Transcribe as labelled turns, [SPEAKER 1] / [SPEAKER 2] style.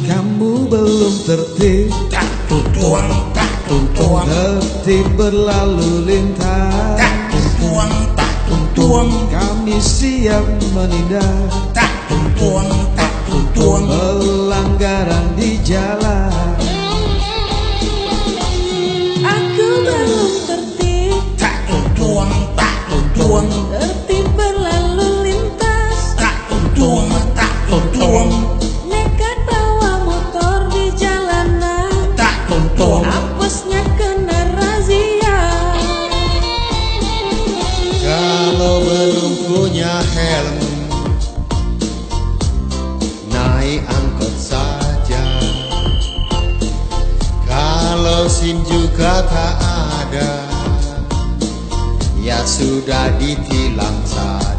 [SPEAKER 1] Kamu belum tertib,
[SPEAKER 2] tak tutuang, tak tutuang,
[SPEAKER 1] tertib berlalu lintas.
[SPEAKER 2] tak tutuang, tak tutuang,
[SPEAKER 1] Kami siap menindak
[SPEAKER 2] tak tutuang, tak tutuang,
[SPEAKER 1] pelanggaran di jalan.
[SPEAKER 3] Aku belum tertib,
[SPEAKER 2] tak tutuang, tak tutuang,
[SPEAKER 3] tertib berlalu lintas.
[SPEAKER 2] tak tutuang, tak tutuang,
[SPEAKER 3] Nekat bawa motor di jalanan,
[SPEAKER 2] tak tutuang,
[SPEAKER 3] apesnya kena razia.
[SPEAKER 4] Kalau belum punya helm, naik angkot saja. Kalau SIM juga tak ada, ya sudah ditilang saja.